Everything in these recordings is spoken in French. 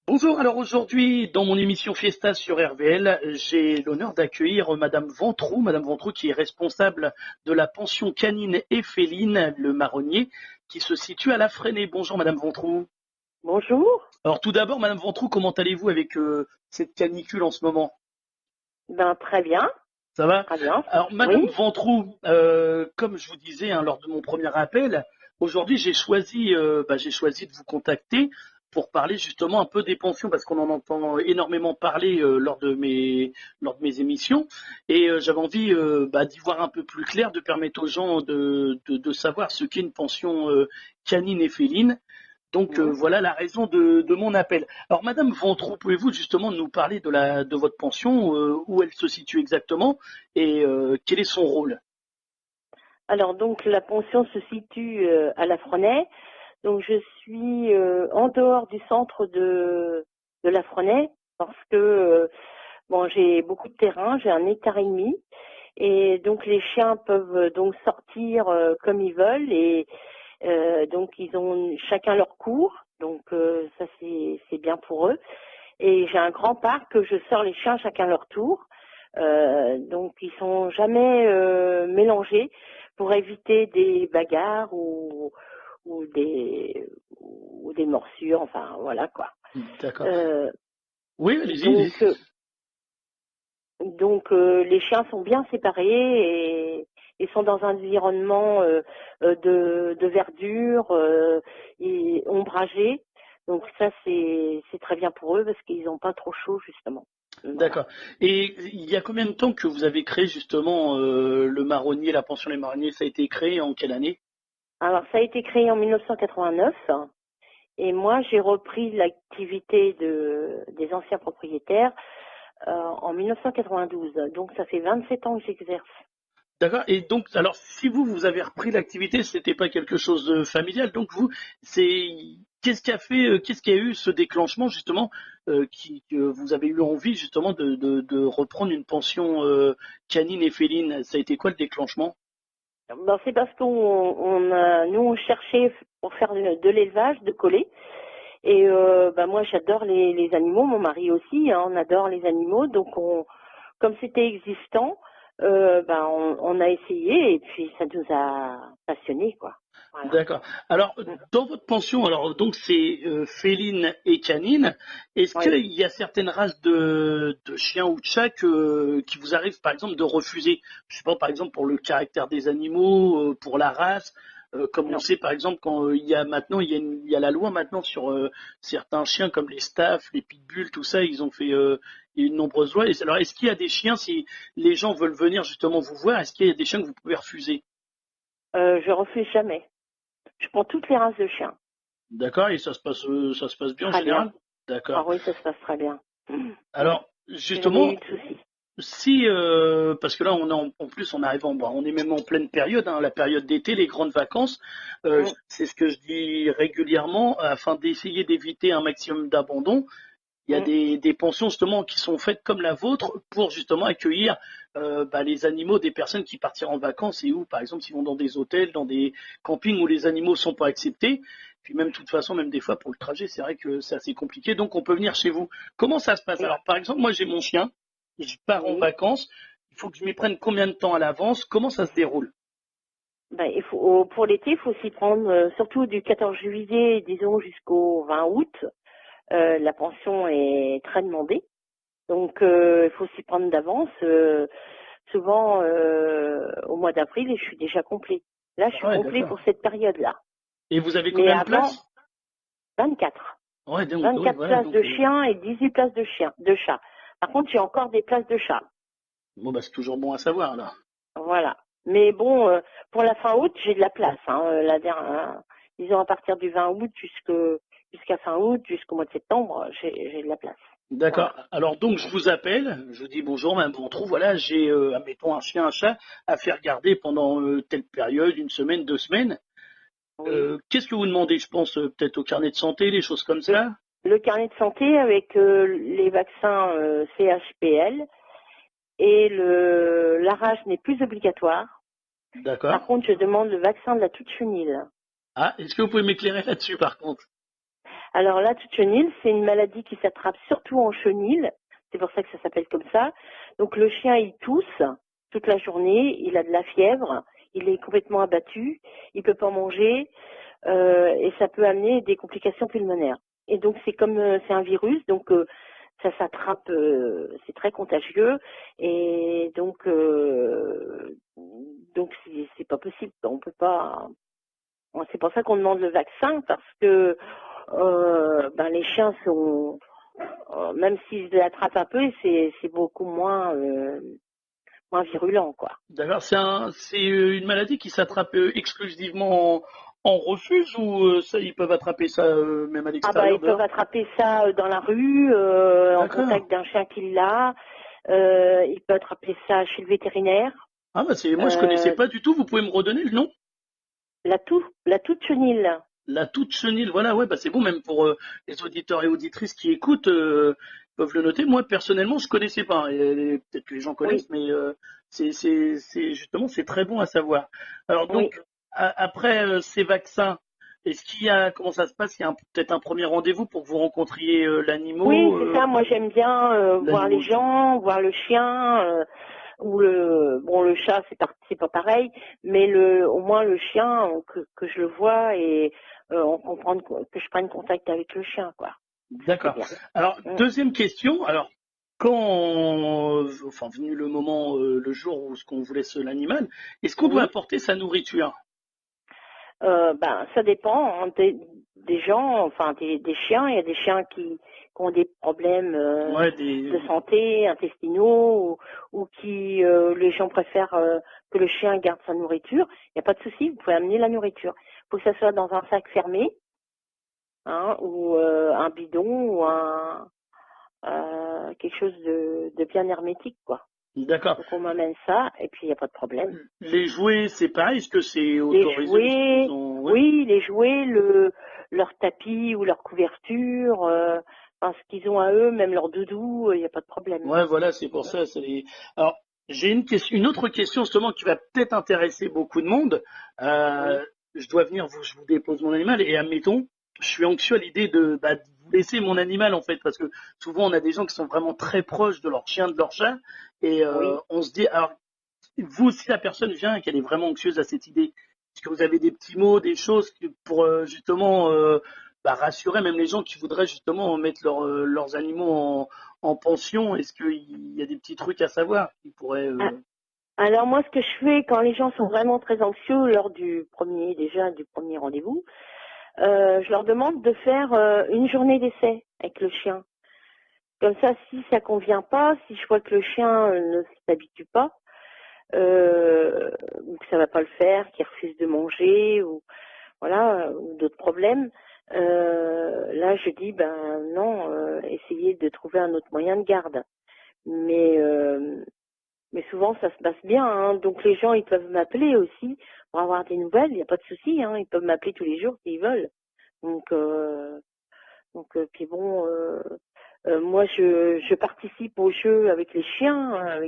Bonjour, alors aujourd'hui, dans mon émission Fiesta sur RVL, j'ai l'honneur d'accueillir Madame Ventroux qui est responsable de la pension canine et féline, le Marronnier, qui se situe à La Fresnay. Bonjour Madame Ventroux. Bonjour. Alors tout d'abord, Madame Ventroux, comment allez-vous avec cette canicule en ce moment? Ben, très bien, Ça va? très bien. Alors Oui. Madame Ventroux, comme je vous disais lors de mon premier appel, aujourd'hui j'ai choisi de vous contacter pour parler justement un peu des pensions parce qu'on en entend énormément parler lors de mes émissions et j'avais envie d'y voir un peu plus clair, de permettre aux gens de savoir ce qu'est une pension canine et féline. Donc Mhm. voilà la raison de mon appel. Alors Madame Ventroux, pouvez-vous justement nous parler de votre pension, où elle se situe exactement et quel est son rôle? Alors, donc, la pension se situe à La Fresnay. Donc, je suis en dehors du centre de La Fresnay parce que, bon, j'ai beaucoup de terrain, j'ai 1,5 hectare. Et donc, les chiens peuvent donc sortir comme ils veulent. Et donc, ils ont chacun leur cours. Donc, ça, c'est bien pour eux. Et j'ai un grand parc que je sors les chiens chacun leur tour. Donc ils sont jamais mélangés pour éviter des bagarres ou des morsures, enfin voilà quoi. D'accord. Euh, Oui, allez-y, allez-y. donc les chiens sont bien séparés et ils sont dans un environnement de verdure et ombragé. Donc ça c'est très bien pour eux parce qu'ils n'ont pas trop chaud justement. Voilà. D'accord. Et il y a combien de temps que vous avez créé justement le marronnier, la pension Les Marronniers? Ça a été créé en quelle année? Alors ça a été créé en 1989 et moi j'ai repris l'activité des anciens propriétaires en 1992. Donc ça fait 27 ans que j'exerce. D'accord. Et donc, alors, si vous avez repris l'activité, c'était pas quelque chose de familial. Donc, c'est, qu'est-ce qui a eu ce déclenchement justement, que vous avez eu envie justement de reprendre une pension canine et féline? Ça a été quoi le déclenchement? Ben, c'est parce nous on cherchait pour faire de l'élevage de collets et ben, moi j'adore les animaux, mon mari aussi, hein, on adore les animaux, donc comme c'était existant, ben on a essayé et puis ça nous a passionnés quoi. Voilà. D'accord. Alors, Mm. dans votre pension, alors donc c'est féline et canine. Est-ce Oui. qu'il y a certaines races de chiens ou de chats qui vous arrivent, par exemple, de refuser? Je sais pas, par exemple, pour le caractère des animaux, pour la race, comme on Non. sait, par exemple, quand il y a maintenant, il y a la loi maintenant sur certains chiens comme les staffs, les pitbulls, tout ça, ils ont fait il y a une nombreuse loi. Alors, est-ce qu'il y a des chiens, si les gens veulent venir justement vous voir, est-ce qu'il y a des chiens que vous pouvez refuser? Je refuse jamais. Je prends toutes les races de chiens. D'accord, et ça se passe bien en Très bien. général? D'accord. Ah oui, ça se passe très bien. Mm. Alors, J'ai jamais justement, eu de soucis. si, parce que là, en plus, on arrive on est même en pleine période, hein, la période d'été, les grandes vacances. Mm. C'est ce que je dis régulièrement, afin d'essayer d'éviter un maximum d'abandon. Il y a Mm. des pensions justement qui sont faites comme la vôtre pour justement accueillir les animaux des personnes qui partiront en vacances et où, par exemple, s'ils vont dans des hôtels, dans des campings où les animaux sont pas acceptés. Puis même, de toute façon, même des fois pour le trajet, c'est vrai que c'est assez compliqué. Donc, on peut venir chez vous. Comment ça se passe? Oui. Alors, par exemple, moi, j'ai mon chien, je pars en Oui. vacances. Il faut que je m'y prenne combien de temps à l'avance? Comment ça se déroule? Ben, pour l'été, il faut s'y prendre, surtout du 14 juillet, disons, jusqu'au 20 août. La pension est très demandée. Donc, il faut s'y prendre d'avance. Souvent, au mois d'avril, et je suis déjà complet. Là, je Ah suis ouais, complet d'accord. pour cette période-là. Et vous avez Mais combien de avant, places? 24. Ouais, donc, oui, 24 voilà. places de Donc, chiens et 18 places de chats. Par contre, j'ai encore des places de chats. bon, bah, c'est toujours bon à savoir, là. Voilà. Mais bon, pour la fin août, j'ai de la place. Hein, la dernière, disons à partir du 20 août jusqu'à fin août, jusqu'au mois de septembre, j'ai de la place. D'accord. Voilà. Alors donc je vous appelle, je vous dis bonjour, madame Ventroux, voilà, j'ai, admettons, un chien, un chat à faire garder pendant telle période, une semaine, 2 semaines. Oui. Qu'est-ce que vous demandez? Je pense peut-être au carnet de santé, les choses comme Le, ça. le carnet de santé avec les vaccins CHPL et la rage n'est plus obligatoire. D'accord. Par contre, je demande le vaccin de la toute chenille. Ah, est-ce que vous pouvez m'éclairer là-dessus par contre? Alors la toux de chenille, c'est une maladie qui s'attrape surtout en chenille. C'est pour ça que ça s'appelle comme ça. Donc le chien, il tousse toute la journée, il a de la fièvre, il est complètement abattu, il peut pas manger et ça peut amener des complications pulmonaires. Et donc c'est un virus, donc ça s'attrape, c'est très contagieux et donc c'est pas possible, on peut pas. C'est pour ça qu'on demande le vaccin parce que les chiens sont, même s'ils l'attrapent un peu, c'est beaucoup moins virulent, quoi. D'accord. C'est une maladie qui s'attrape exclusivement en refuge ou ça, ils peuvent attraper ça même à Ah bah l'extérieur ils peuvent dehors? attraper ça dans la rue, en D'accord. contact d'un chien qui l'a. Ils peuvent attraper ça chez le vétérinaire. Ah bah moi je connaissais Euh, pas du tout. Vous pouvez me redonner le nom? la toux de chenille. La toute chenille. Voilà, ouais, bah c'est bon même pour les auditeurs et auditrices qui écoutent, peuvent le noter. Moi personnellement, je connaissais pas. Et peut-être que les gens Oui, connaissent, mais c'est justement c'est très bon à savoir. Alors oui. donc après ces vaccins, est-ce qu'il y a comment ça se passe? Il y a peut-être un premier rendez-vous pour que vous rencontriez Oui, c'est ça. Moi, j'aime bien voir les l'animal. gens, voir le chien ou le chat, c'est pas pareil, mais au moins le chien que je le vois et on comprend que je prenne contact avec le chien, quoi. Ça c'est D'accord. bien. Alors, Mm. deuxième question. Alors, enfin, venu le moment, le jour où ce qu'on vous laisse l'animal, est-ce qu'on doit Oui. apporter sa nourriture? Ça dépend hein, des gens, enfin des chiens. Il y a des chiens qui ont des problèmes Ouais, de santé, intestinaux, ou qui les gens préfèrent que le chien garde sa nourriture. Il n'y a pas de souci, vous pouvez amener la nourriture. Il faut que ça soit dans un sac fermé, hein, ou un bidon, ou quelque chose de bien hermétique, quoi. d'accord. Donc on m'amène ça, et puis il n'y a pas de problème. Les jouets, c'est pareil. Est-ce que c'est Les autorisé ou est-ce qu'ils jouets, ont, ouais. oui, les jouets, leur tapis ou leur couverture, enfin, ce qu'ils ont à eux, même leur doudou, il n'y a pas de problème. Ouais, voilà, c'est pour ça. Alors, j'ai une autre question justement qui va peut-être intéresser beaucoup de monde. Oui, Je dois venir, je vous dépose mon animal et admettons, je suis anxieux à l'idée de vous laisser mon animal en fait, parce que souvent on a des gens qui sont vraiment très proches de leur chien, de leur chat, et oui. on se dit, alors vous, si la personne vient et qu'elle est vraiment anxieuse à cette idée, est-ce que vous avez des petits mots, des choses pour justement rassurer même les gens qui voudraient justement mettre leurs animaux en pension? Est-ce qu'il y a des petits trucs à savoir qui pourraient Ah, alors moi, ce que je fais quand les gens sont vraiment très anxieux lors du premier rendez-vous, je leur demande de faire une journée d'essai avec le chien. Comme ça, si ça convient pas, si je vois que le chien ne s'habitue pas, ou que ça va pas le faire, qu'il refuse de manger, ou voilà, ou d'autres problèmes, là je dis ben non, essayez de trouver un autre moyen de garde. Mais mais souvent ça se passe bien, hein. Donc les gens ils peuvent m'appeler aussi pour avoir des nouvelles, il n'y a pas de souci, hein. Ils peuvent m'appeler tous les jours s'ils veulent. Donc puis bon, moi je participe au jeu avec les chiens, hein,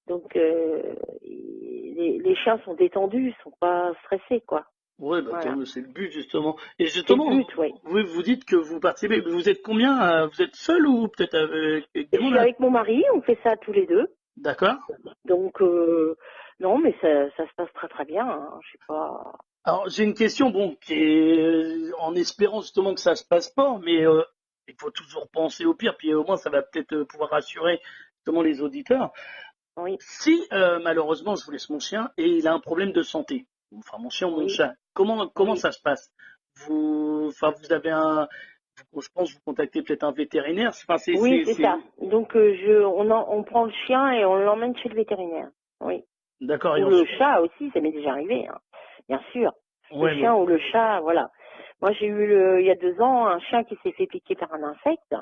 donc les chiens sont détendus, ils sont pas stressés, quoi. ouais, bah, tant Voilà, mieux, c'est le but justement. Et c'est le justement, but, oui. vous dites que vous participez. Vous êtes combien? Vous êtes seul ou peut-être avec Je du monde suis là? avec mon mari, on fait ça tous les deux. D'accord. Donc non, mais ça se passe très très bien, hein. Je sais pas. Alors, j'ai une question, bon, qui est en espérant justement que ça se passe pas, mais il faut toujours penser au pire, puis au moins ça va peut-être pouvoir rassurer justement les auditeurs. Oui, Si malheureusement je vous laisse mon chien et il a un problème de santé, enfin mon chien ou mon oui, chat, comment oui, ça se passe? Vous avez je pense vous contactez peut-être un vétérinaire. Enfin, oui, c'est ça. Donc on prend le chien et on l'emmène chez le vétérinaire. Oui. d'accord, et Ou le chat aussi, ça m'est déjà arrivé, hein. Bien sûr. Le ouais, chien ou le chat, voilà. Moi j'ai eu il y a 2 ans un chien qui s'est fait piquer par un insecte.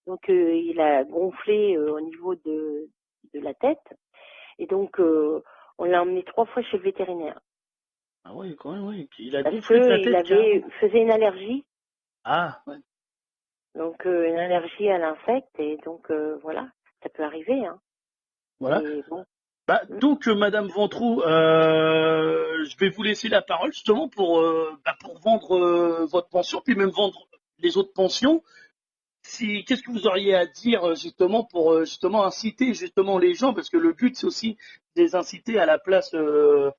Donc il a gonflé au niveau de la tête. Et donc on l'a emmené 3 fois chez le vétérinaire. ah ouais, quand même, ouais, il a Parce gonflé de que la tête carrément. faisait une allergie. Ah, ouais. Donc une allergie à l'insecte. Et donc voilà, ça peut arriver, hein. Voilà. Et bon. Bah, Mm. donc, Madame Ventroux, je vais vous laisser la parole justement pour vendre votre pension, puis même vendre les autres pensions. Si, qu'est-ce que vous auriez à dire justement pour justement inciter justement les gens, parce que le but c'est aussi de les inciter à la place de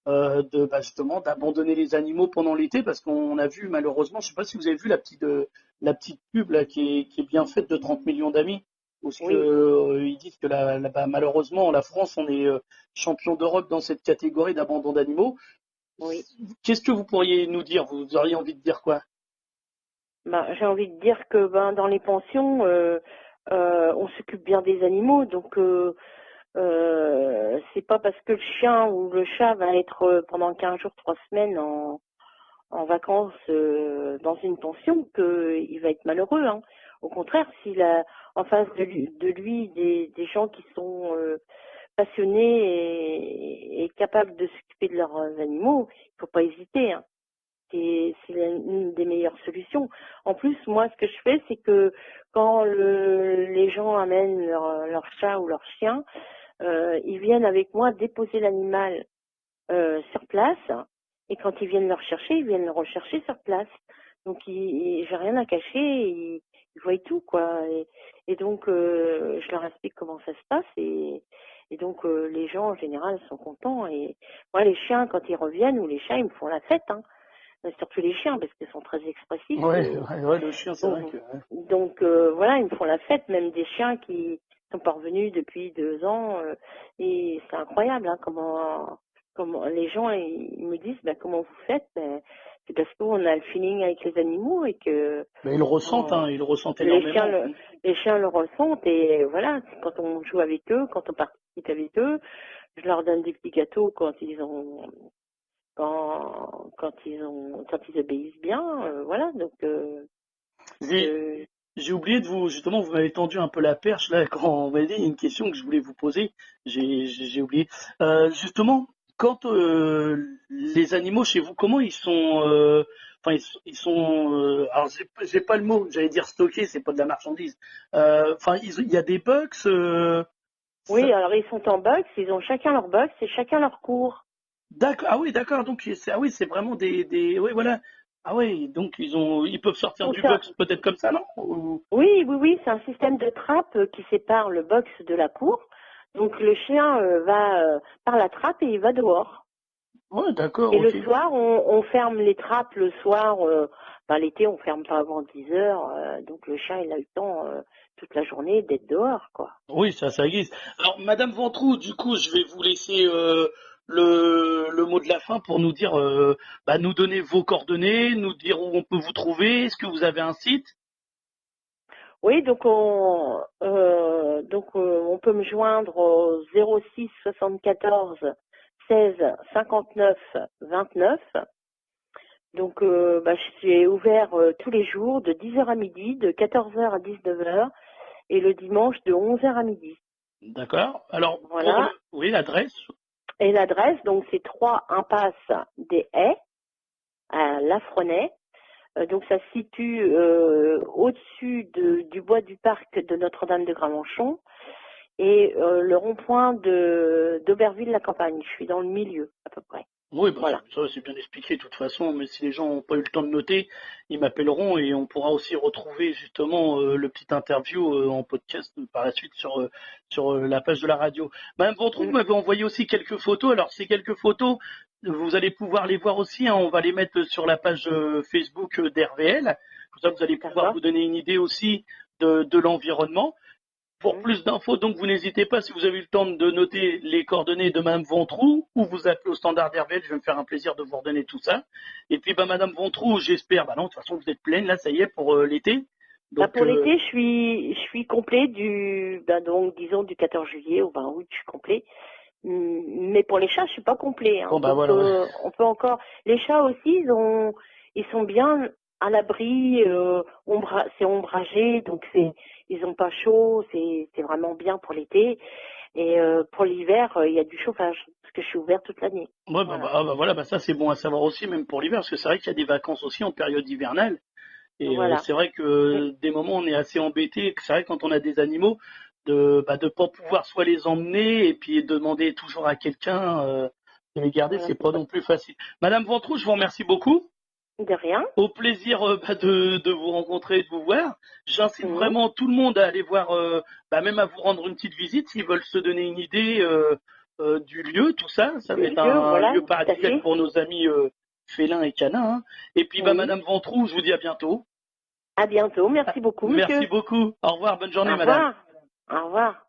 bah, justement d'abandonner les animaux pendant l'été, parce qu'on a vu malheureusement, je sais pas si vous avez vu la petite pub là qui est bien faite de 30 millions d'amis, où ce que, Oui, ils disent que bah, malheureusement la France on est champion d'Europe dans cette catégorie d'abandon d'animaux. oui. Qu'est-ce que vous pourriez nous dire? Vous auriez envie de dire quoi? Ben, j'ai envie de dire que ben, dans les pensions, on s'occupe bien des animaux, donc c'est pas parce que le chien ou le chat va être pendant 15 jours, 3 semaines en vacances dans une pension qu'il va être malheureux. Hein. Au contraire, s'il a en face de lui des gens qui sont passionnés et capables de s'occuper de leurs animaux, il faut pas hésiter. Hein. C'est une des meilleures solutions. En plus, moi, ce que je fais, c'est que quand les gens amènent leur chat ou leur chien, ils viennent avec moi déposer l'animal sur place. Et quand ils viennent le rechercher, ils viennent le rechercher sur place. Donc, j'ai rien à cacher. Ils voient tout, quoi. Et donc, je leur explique comment ça se passe. Et donc, les gens, en général, sont contents. Et moi, les chiens, quand ils reviennent, ou les chats, ils me font la fête. Hein. Surtout les chiens, parce qu'ils sont très expressifs. Ouais, le chien, c'est Donc, vrai que. voilà, ils me font la fête, même des chiens qui sont pas revenus depuis 2 ans. Et c'est incroyable, hein, comment les gens ils me disent, ben, comment vous faites? Ben, c'est parce qu'on a le feeling avec les animaux et que Mais ils le ressentent, on- hein, ils le ressentent les chiens énormément. le, les chiens le ressentent. Et voilà, c'est quand on joue avec eux, quand on participe avec eux, je leur donne des petits gâteaux quand ils obéissent bien. Voilà, donc J'ai je- j'ai oublié de vous, justement, vous m'avez tendu un peu la perche là quand on m'a dit une question que je voulais vous poser. J'ai oublié. Justement, quand les animaux chez vous, comment ils sont, enfin ils sont, alors j'ai pas le mot, j'allais dire stockés, c'est pas de la marchandise. Enfin, il y a des box. Oui, alors ils sont en box, ils ont chacun leur box et chacun leur cours. D'accord. Ah oui, d'accord. Donc ah oui, c'est vraiment oui, voilà. Ah oui, donc ils peuvent sortir Donc du ça, box peut-être comme ça, non? oui, c'est un système de trappe qui sépare le box de la cour. Donc le chien va par la trappe et il va dehors. Ouais, d'accord, Et le ok. soir, on ferme les trappes le soir. Ben, l'été, on ferme pas avant 10 heures. Donc le chien, il a eu le temps toute la journée d'être dehors, quoi. Oui, ça existe. Alors, Madame Ventroux, du coup, je vais vous laisser le mot de la fin pour nous dire, bah, nous donner vos coordonnées, nous dire où on peut vous trouver. Est-ce que vous avez un site? Oui, on peut me joindre au 06 74 16 59 29. Donc je suis ouvert tous les jours de 10 heures à midi, de 14 heures à 19 heures et le dimanche de 11 heures à midi. D'accord. Alors, Voilà. oui, l'adresse. Et l'adresse, donc c'est 3 impasse des Haies à Lafrenais. Donc ça se situe au-dessus du bois du parc de Notre-Dame de Gramanchon et le rond-point d'Auberville-la-Campagne. Je suis dans le milieu à peu près. Oui, bah, Voilà. ça c'est bien expliqué de toute façon, mais si les gens n'ont pas eu le temps de noter, ils m'appelleront et on pourra aussi retrouver justement le petit interview en podcast par la suite sur la page de la radio. Madame Ventroux, vous Mm. m'avez envoyé aussi quelques photos. Alors ces quelques photos, vous allez pouvoir les voir aussi, hein, on va les mettre sur la page Facebook d'RVL. Comme ça, vous allez pouvoir D'accord. vous donner une idée aussi de l'environnement. Pour Mm. plus d'infos, donc vous n'hésitez pas, si vous avez eu le temps de noter les coordonnées de Madame Ventroux, ou vous appelez au standard d'RVL, je vais me faire un plaisir de vous redonner tout ça. Et puis bah, Madame Ventroux, j'espère, bah non, de toute façon vous êtes pleine, là ça y est, pour l'été. Bah, Donc pour l'été, je suis complet donc disons du 14 juillet au 20 août, je suis complet. Mais pour les chats, je suis pas complet. Hein. bon bah Donc voilà, ouais. on peut encore. Les chats aussi, ils sont bien à l'abri. C'est ombragé, donc ils ont pas chaud. C'est vraiment bien pour l'été. Et pour l'hiver, il y a du chauffage parce que je suis ouverte toute l'année. Ouais, Voilà. voilà, bah ça c'est bon à savoir aussi, même pour l'hiver, parce que c'est vrai qu'il y a des vacances aussi en période hivernale. Et Voilà. c'est vrai Mm. que des moments on est assez embêté, c'est vrai quand on a des animaux, de pas pouvoir soit les emmener et puis de demander toujours à quelqu'un de les garder, Voilà, c'est c'est pas pas. non plus facile. Madame Ventroux, je vous remercie beaucoup. De rien. Au plaisir de vous rencontrer et de vous voir. J'incite Mhm. vraiment tout le monde à aller voir, même à vous rendre une petite visite s'ils veulent se donner une idée du lieu, tout ça. Ça va Du être lieu, un voilà, lieu tout à paradisiaque fait. pour nos amis félins et canins, hein. Et puis, Oui. Madame Ventroux, je vous dis à bientôt. À bientôt. Merci beaucoup, Merci monsieur. beaucoup. Au revoir. Bonne journée, Au Madame. revoir. Au revoir.